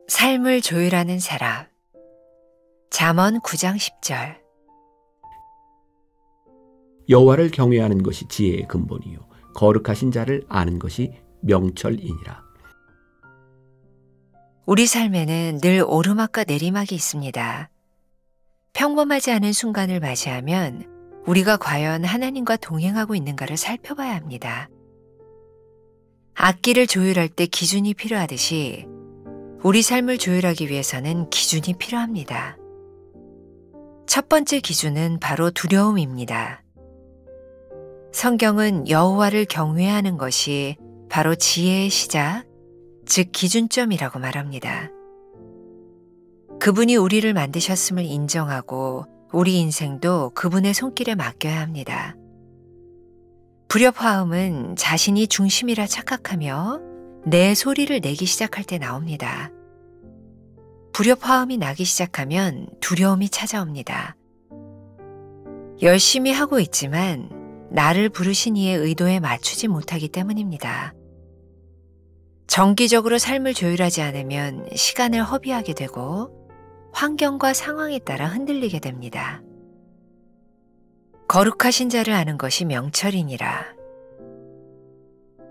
삶을 조율하는 사람. 잠언 9장 10절. 여호와를 경외하는 것이 지혜의 근본이요 거룩하신 자를 아는 것이 명철이니라. 우리 삶에는 늘 오르막과 내리막이 있습니다. 평범하지 않은 순간을 맞이하면 우리가 과연 하나님과 동행하고 있는가를 살펴봐야 합니다. 악기를 조율할 때 기준이 필요하듯이 우리 삶을 조율하기 위해서는 기준이 필요합니다. 첫 번째 기준은 바로 두려움입니다. 성경은 여호와를 경외하는 것이 바로 지혜의 시작, 즉 기준점이라고 말합니다. 그분이 우리를 만드셨음을 인정하고 우리 인생도 그분의 손길에 맡겨야 합니다. 불협화음은 자신이 중심이라 착각하며 내 소리를 내기 시작할 때 나옵니다. 불협화음이 나기 시작하면 두려움이 찾아옵니다. 열심히 하고 있지만 나를 부르신 이의 의도에 맞추지 못하기 때문입니다. 정기적으로 삶을 조율하지 않으면 시간을 허비하게 되고 환경과 상황에 따라 흔들리게 됩니다. 거룩하신 자를 아는 것이 명철이니라.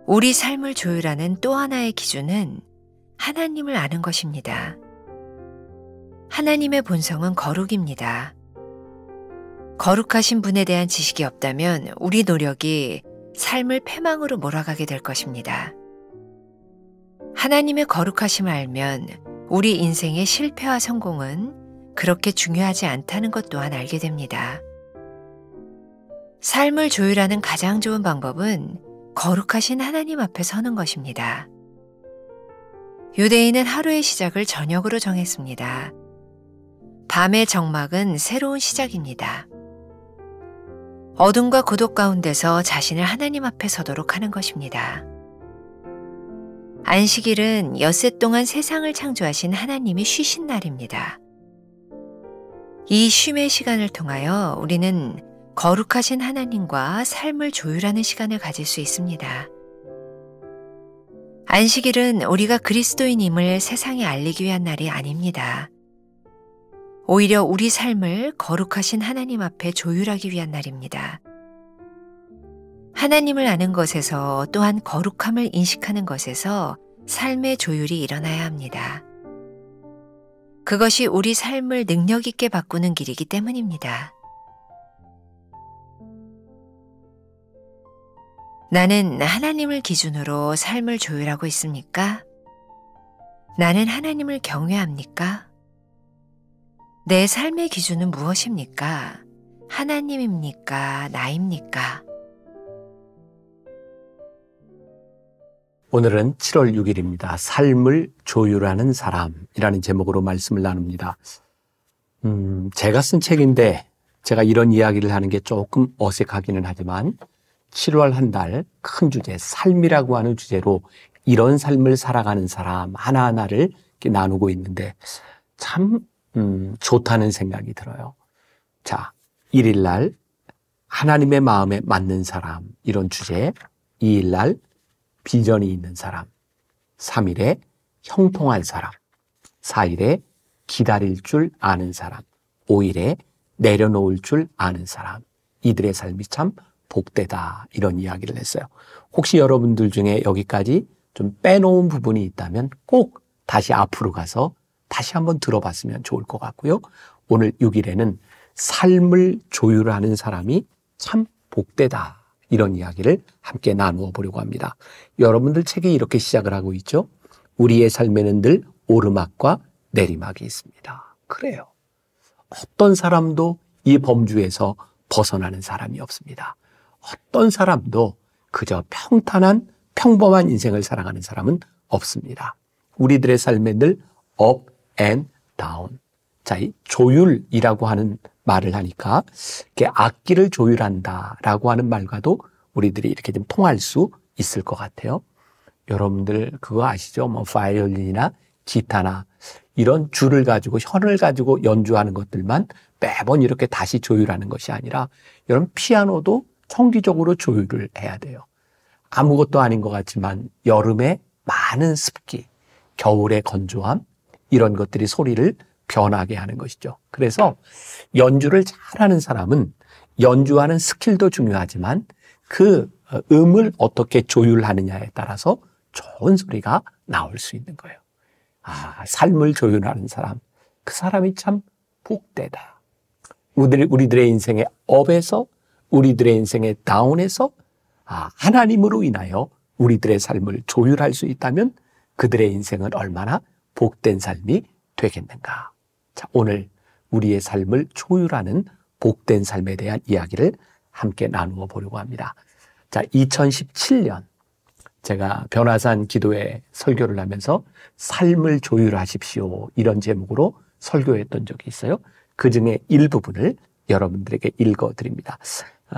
우리 삶을 조율하는 또 하나의 기준은 하나님을 아는 것입니다. 하나님의 본성은 거룩입니다. 거룩하신 분에 대한 지식이 없다면 우리 노력이 삶을 패망으로 몰아가게 될 것입니다. 하나님의 거룩하심을 알면 우리 인생의 실패와 성공은 그렇게 중요하지 않다는 것 또한 알게 됩니다. 삶을 조율하는 가장 좋은 방법은 거룩하신 하나님 앞에 서는 것입니다. 유대인은 하루의 시작을 저녁으로 정했습니다. 밤의 정막은 새로운 시작입니다. 어둠과 고독 가운데서 자신을 하나님 앞에 서도록 하는 것입니다. 안식일은 엿새 동안 세상을 창조하신 하나님이 쉬신 날입니다. 이 쉼의 시간을 통하여 우리는 거룩하신 하나님과 삶을 조율하는 시간을 가질 수 있습니다. 안식일은 우리가 그리스도인임을 세상에 알리기 위한 날이 아닙니다. 오히려 우리 삶을 거룩하신 하나님 앞에 조율하기 위한 날입니다. 하나님을 아는 것에서 또한 거룩함을 인식하는 것에서 삶의 조율이 일어나야 합니다. 그것이 우리 삶을 능력 있게 바꾸는 길이기 때문입니다. 나는 하나님을 기준으로 삶을 조율하고 있습니까? 나는 하나님을 경외합니까? 내 삶의 기준은 무엇입니까? 하나님입니까? 나입니까? 오늘은 7월 6일입니다. 삶을 조율하는 사람이라는 제목으로 말씀을 나눕니다. 제가 쓴 책인데 제가 이런 이야기를 하는 게 조금 어색하기는 하지만 7월 한 달 큰 주제, 삶이라고 하는 주제로 이런 삶을 살아가는 사람 하나하나를 이렇게 나누고 있는데 참 좋다는 생각이 들어요. 자, 1일 날 하나님의 마음에 맞는 사람 이런 주제, 2일 날 비전이 있는 사람, 3일에 형통한 사람, 4일에 기다릴 줄 아는 사람, 5일에 내려놓을 줄 아는 사람, 이들의 삶이 참 복되다 이런 이야기를 했어요. 혹시 여러분들 중에 여기까지 좀 빼놓은 부분이 있다면 꼭 다시 앞으로 가서 다시 한번 들어봤으면 좋을 것 같고요. 오늘 6일에는 삶을 조율하는 사람이 참 복되다 이런 이야기를 함께 나누어 보려고 합니다. 여러분들 책이 이렇게 시작을 하고 있죠. 우리의 삶에는 늘 오르막과 내리막이 있습니다. 그래요. 어떤 사람도 이 범주에서 벗어나는 사람이 없습니다. 어떤 사람도 그저 평탄한 평범한 인생을 살아가는 사람은 없습니다. 우리들의 삶에 늘 up and down. 자, 이 조율이라고 하는 말을 하니까 이렇게 악기를 조율한다라고 하는 말과도 우리들이 이렇게 좀 통할 수 있을 것 같아요. 여러분들 그거 아시죠? 뭐 바이올린이나 기타나 이런 줄을 가지고 현을 가지고 연주하는 것들만 매번 이렇게 다시 조율하는 것이 아니라 여러분 피아노도 정기적으로 조율을 해야 돼요. 아무것도 아닌 것 같지만 여름에 많은 습기, 겨울의 건조함 이런 것들이 소리를 변하게 하는 것이죠. 그래서 연주를 잘하는 사람은 연주하는 스킬도 중요하지만 그 음을 어떻게 조율하느냐에 따라서 좋은 소리가 나올 수 있는 거예요. 삶을 조율하는 사람, 그 사람이 참 복되다. 우리들의 인생의 업에서, 우리들의 인생의 다운에서 하나님으로 인하여 우리들의 삶을 조율할 수 있다면 그들의 인생은 얼마나 복된 삶이 되겠는가. 자, 오늘 우리의 삶을 조율하는 복된 삶에 대한 이야기를 함께 나누어 보려고 합니다. 자, 2017년 제가 변화산 기도회 설교를 하면서 삶을 조율하십시오 이런 제목으로 설교했던 적이 있어요. 그 중에 일부분을 여러분들에게 읽어드립니다.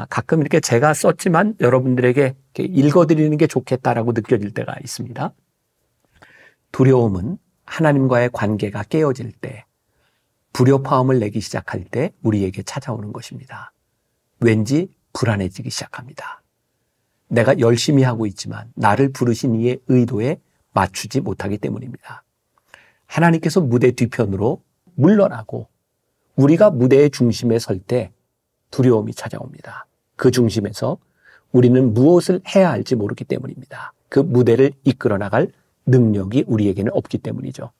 가끔 이렇게 제가 썼지만 여러분들에게 읽어드리는 게 좋겠다라고 느껴질 때가 있습니다. 두려움은 하나님과의 관계가 깨어질 때, 불협화음을 내기 시작할 때 우리에게 찾아오는 것입니다. 왠지 불안해지기 시작합니다. 내가 열심히 하고 있지만 나를 부르신 이의 의도에 맞추지 못하기 때문입니다. 하나님께서 무대 뒤편으로 물러나고 우리가 무대의 중심에 설 때 두려움이 찾아옵니다. 그 중심에서 우리는 무엇을 해야 할지 모르기 때문입니다. 그 무대를 이끌어 나갈 능력이 우리에게는 없기 때문이죠.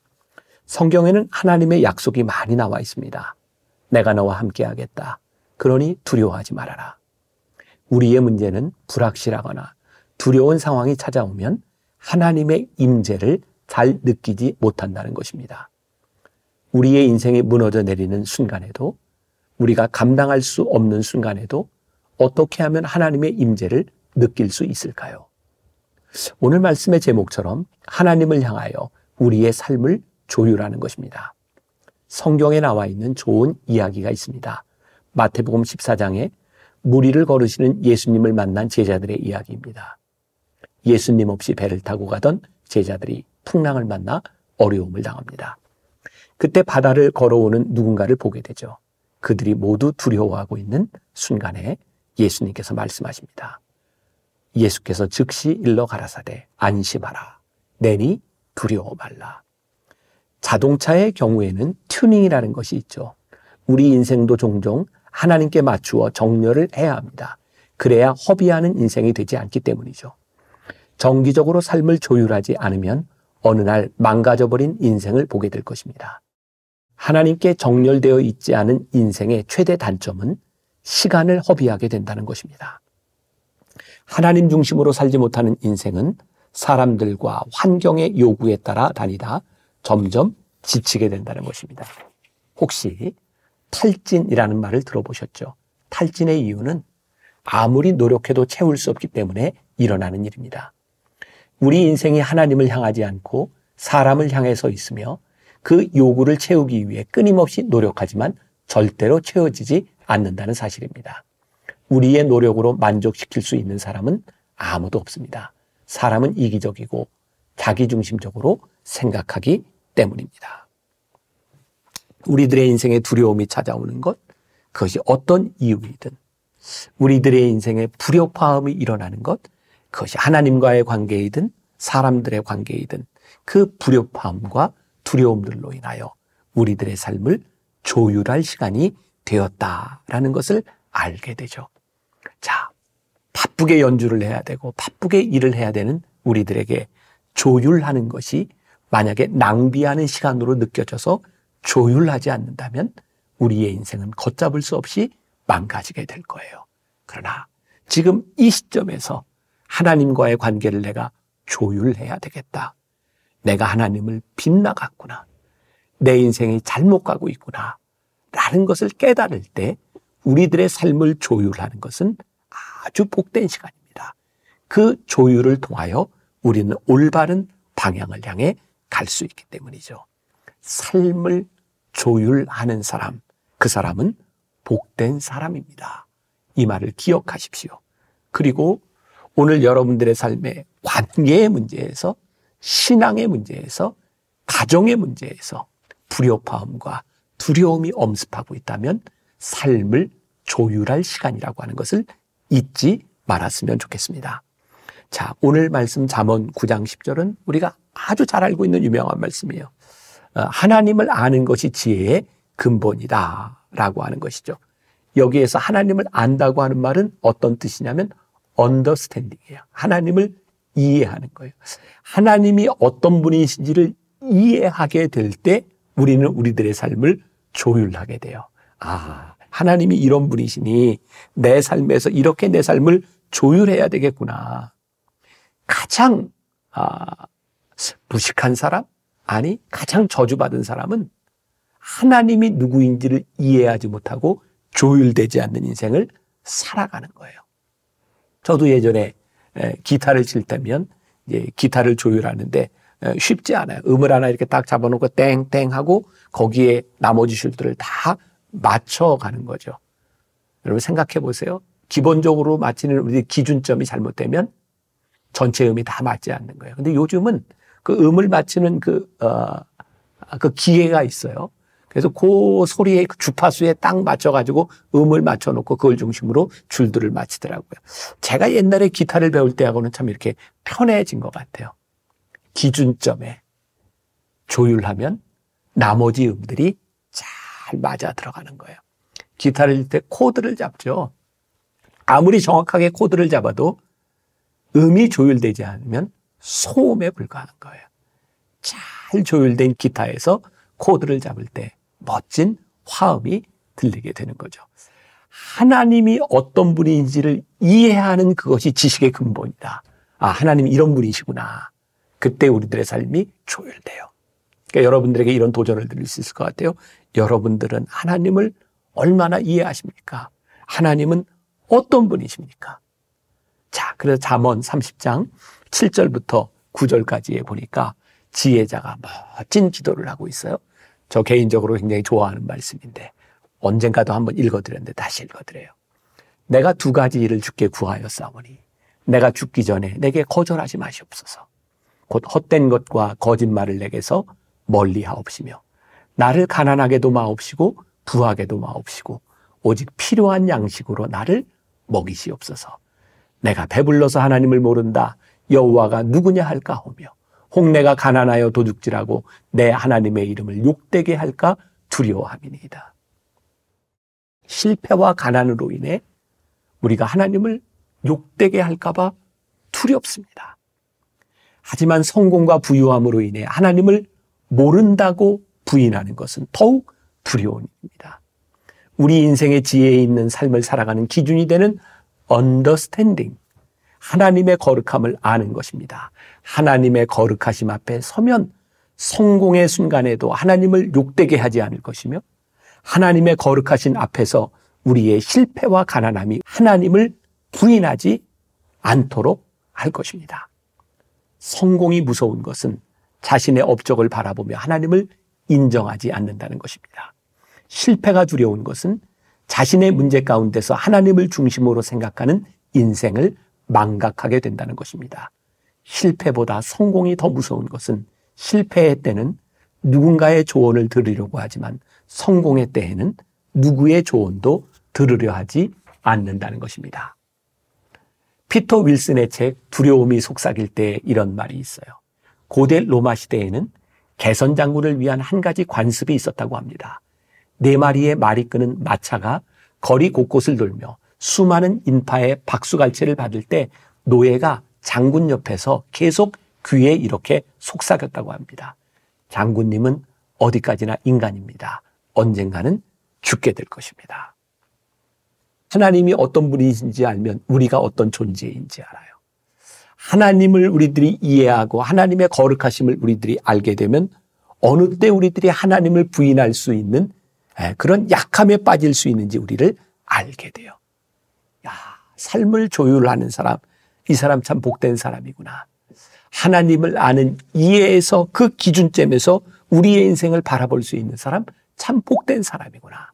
성경에는 하나님의 약속이 많이 나와 있습니다. 내가 너와 함께 하겠다. 그러니 두려워하지 말아라. 우리의 문제는 불확실하거나 두려운 상황이 찾아오면 하나님의 임재를 잘 느끼지 못한다는 것입니다. 우리의 인생이 무너져 내리는 순간에도, 우리가 감당할 수 없는 순간에도 어떻게 하면 하나님의 임재를 느낄 수 있을까요? 오늘 말씀의 제목처럼 하나님을 향하여 우리의 삶을 조율하는 것입니다. 성경에 나와 있는 좋은 이야기가 있습니다. 마태복음 14장에 무리를 걸으시는 예수님을 만난 제자들의 이야기입니다. 예수님 없이 배를 타고 가던 제자들이 풍랑을 만나 어려움을 당합니다. 그때 바다를 걸어오는 누군가를 보게 되죠. 그들이 모두 두려워하고 있는 순간에 예수님께서 말씀하십니다. 예수께서 즉시 일러 가라사대 안심하라. 내니 두려워 말라. 자동차의 경우에는 튜닝이라는 것이 있죠. 우리 인생도 종종 하나님께 맞추어 정렬을 해야 합니다. 그래야 허비하는 인생이 되지 않기 때문이죠. 정기적으로 삶을 조율하지 않으면 어느 날 망가져버린 인생을 보게 될 것입니다. 하나님께 정렬되어 있지 않은 인생의 최대 단점은 시간을 허비하게 된다는 것입니다. 하나님 중심으로 살지 못하는 인생은 사람들과 환경의 요구에 따라 다니다 점점 지치게 된다는 것입니다. 혹시 탈진이라는 말을 들어보셨죠? 탈진의 이유는 아무리 노력해도 채울 수 없기 때문에 일어나는 일입니다. 우리 인생이 하나님을 향하지 않고 사람을 향해서 있으며 그 요구를 채우기 위해 끊임없이 노력하지만 절대로 채워지지 않는다는 사실입니다. 우리의 노력으로 만족시킬 수 있는 사람은 아무도 없습니다. 사람은 이기적이고 자기중심적으로 생각하기 때문입니다. 우리들의 인생에 두려움이 찾아오는 것, 그것이 어떤 이유이든, 우리들의 인생에 불협화음이 일어나는 것, 그것이 하나님과의 관계이든 사람들의 관계이든 그 불협화음과 두려움들로 인하여 우리들의 삶을 조율할 시간이 되었다라는 것을 알게 되죠. 자, 바쁘게 연주를 해야 되고 바쁘게 일을 해야 되는 우리들에게 조율하는 것이 만약에 낭비하는 시간으로 느껴져서 조율하지 않는다면 우리의 인생은 걷잡을 수 없이 망가지게 될 거예요. 그러나 지금 이 시점에서 하나님과의 관계를 내가 조율해야 되겠다. 내가 하나님을 빗나갔구나. 내 인생이 잘못 가고 있구나. 라는 것을 깨달을 때 우리들의 삶을 조율하는 것은 아주 복된 시간입니다. 그 조율을 통하여 우리는 올바른 방향을 향해 갈 수 있기 때문이죠. 삶을 조율하는 사람, 그 사람은 복된 사람입니다. 이 말을 기억하십시오. 그리고 오늘 여러분들의 삶의 관계의 문제에서, 신앙의 문제에서, 가정의 문제에서 불협화음과 두려움이 엄습하고 있다면 삶을 조율할 시간이라고 하는 것을 잊지 말았으면 좋겠습니다. 자, 오늘 말씀 잠언 9장 10절은 우리가 아주 잘 알고 있는 유명한 말씀이에요. 하나님을 아는 것이 지혜의 근본이다 라고 하는 것이죠. 여기에서 하나님을 안다고 하는 말은 어떤 뜻이냐면 understanding이에요. 하나님을 이해하는 거예요. 하나님이 어떤 분이신지를 이해하게 될 때 우리는 우리들의 삶을 조율하게 돼요. 아, 하나님이 이런 분이시니 내 삶에서 이렇게 내 삶을 조율해야 되겠구나. 가장 무식한 사람? 아니, 가장 저주받은 사람은 하나님이 누구인지를 이해하지 못하고 조율되지 않는 인생을 살아가는 거예요. 저도 예전에 기타를 칠 때면 이제 기타를 조율하는데 쉽지 않아요. 음을 하나 이렇게 딱 잡아놓고 땡땡 하고 거기에 나머지 줄들을 다 맞춰가는 거죠. 여러분 생각해 보세요. 기본적으로 맞히는 우리 기준점이 잘못되면 전체 음이 다 맞지 않는 거예요. 근데 요즘은 그 음을 맞추는 그 기계가 있어요. 그래서 그 소리의 주파수에 딱 맞춰가지고 음을 맞춰놓고 그걸 중심으로 줄들을 맞추더라고요. 제가 옛날에 기타를 배울 때하고는 참 이렇게 편해진 것 같아요. 기준점에 조율하면 나머지 음들이 잘 맞아 들어가는 거예요. 기타를 칠 때 코드를 잡죠. 아무리 정확하게 코드를 잡아도 음이 조율되지 않으면 소음에 불과한 거예요. 잘 조율된 기타에서 코드를 잡을 때 멋진 화음이 들리게 되는 거죠. 하나님이 어떤 분인지를 이해하는 그것이 지식의 근본이다. 아, 하나님이 이런 분이시구나. 그때 우리들의 삶이 조율돼요. 그러니까 여러분들에게 이런 도전을 드릴 수 있을 것 같아요. 여러분들은 하나님을 얼마나 이해하십니까? 하나님은 어떤 분이십니까? 자, 그래서 잠언 30장 7절부터 9절까지에 보니까 지혜자가 멋진 기도를 하고 있어요. 저 개인적으로 굉장히 좋아하는 말씀인데 언젠가도 한번 읽어드렸는데 다시 읽어드려요. 내가 두 가지 일을 주께 구하였사오니 내가 죽기 전에 내게 거절하지 마시옵소서. 곧 헛된 것과 거짓말을 내게서 멀리하옵시며 나를 가난하게도 마옵시고 부하게도 마옵시고 오직 필요한 양식으로 나를 먹이시옵소서. 내가 배불러서 하나님을 모른다. 여호와가 누구냐 할까 하며 혹 내가 가난하여 도둑질하고 내 하나님의 이름을 욕되게 할까 두려워함이니이다. 실패와 가난으로 인해 우리가 하나님을 욕되게 할까 봐 두렵습니다. 하지만 성공과 부유함으로 인해 하나님을 모른다고 부인하는 것은 더욱 두려운 일입니다. 우리 인생의 지혜에 있는 삶을 살아가는 기준이 되는 understanding, 하나님의 거룩함을 아는 것입니다. 하나님의 거룩하심 앞에 서면 성공의 순간에도 하나님을 욕되게 하지 않을 것이며 하나님의 거룩하신 앞에서 우리의 실패와 가난함이 하나님을 부인하지 않도록 할 것입니다. 성공이 무서운 것은 자신의 업적을 바라보며 하나님을 인정하지 않는다는 것입니다. 실패가 두려운 것은 자신의 문제 가운데서 하나님을 중심으로 생각하는 인생을 망각하게 된다는 것입니다. 실패보다 성공이 더 무서운 것은 실패의 때는 누군가의 조언을 들으려고 하지만 성공의 때에는 누구의 조언도 들으려 하지 않는다는 것입니다. 피터 윌슨의 책 두려움이 속삭일 때 이런 말이 있어요. 고대 로마 시대에는 개선 장군을 위한 한 가지 관습이 있었다고 합니다. 4마리의 말이 끄는 마차가 거리 곳곳을 돌며 수많은 인파의 박수갈채를 받을 때 노예가 장군 옆에서 계속 귀에 이렇게 속삭였다고 합니다. 장군님은 어디까지나 인간입니다. 언젠가는 죽게 될 것입니다. 하나님이 어떤 분이신지 알면 우리가 어떤 존재인지 알아요. 하나님을 우리들이 이해하고 하나님의 거룩하심을 우리들이 알게 되면 어느 때 우리들이 하나님을 부인할 수 있는 그런 약함에 빠질 수 있는지 우리를 알게 돼요. 야, 삶을 조율하는 사람, 이 사람 참 복된 사람이구나. 하나님을 아는 이해에서 그 기준점에서 우리의 인생을 바라볼 수 있는 사람, 참 복된 사람이구나.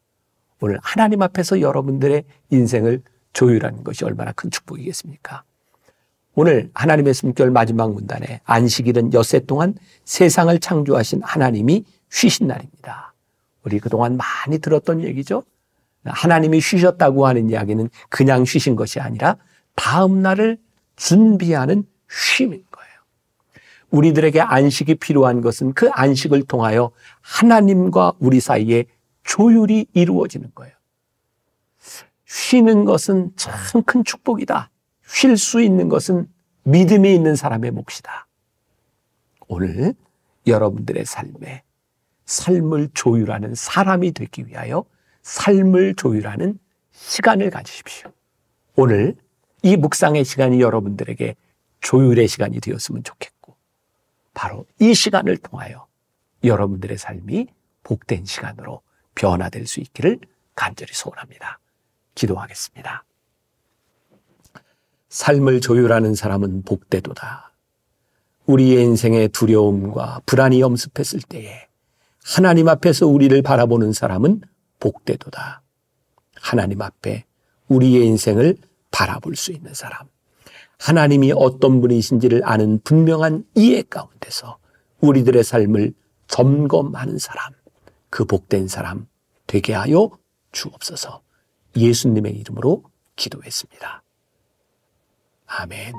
오늘 하나님 앞에서 여러분들의 인생을 조율하는 것이 얼마나 큰 축복이겠습니까? 오늘 하나님의 숨결 마지막 문단에 안식일은 엿새 동안 세상을 창조하신 하나님이 쉬신 날입니다. 우리 그동안 많이 들었던 얘기죠. 하나님이 쉬셨다고 하는 이야기는 그냥 쉬신 것이 아니라 다음 날을 준비하는 쉼인 거예요. 우리들에게 안식이 필요한 것은 그 안식을 통하여 하나님과 우리 사이에 조율이 이루어지는 거예요. 쉬는 것은 참 큰 축복이다. 쉴 수 있는 것은 믿음이 있는 사람의 몫이다. 오늘 여러분들의 삶에 삶을 조율하는 사람이 되기 위하여 삶을 조율하는 시간을 가지십시오. 오늘 이 묵상의 시간이 여러분들에게 조율의 시간이 되었으면 좋겠고, 바로 이 시간을 통하여 여러분들의 삶이 복된 시간으로 변화될 수 있기를 간절히 소원합니다. 기도하겠습니다. 삶을 조율하는 사람은 복되도다. 우리의 인생에 두려움과 불안이 엄습했을 때에 하나님 앞에서 우리를 바라보는 사람은 복되도다. 하나님 앞에 우리의 인생을 바라볼 수 있는 사람, 하나님이 어떤 분이신지를 아는 분명한 이해 가운데서 우리들의 삶을 점검하는 사람, 그 복된 사람 되게 하여 주옵소서. 예수님의 이름으로 기도했습니다. 아멘.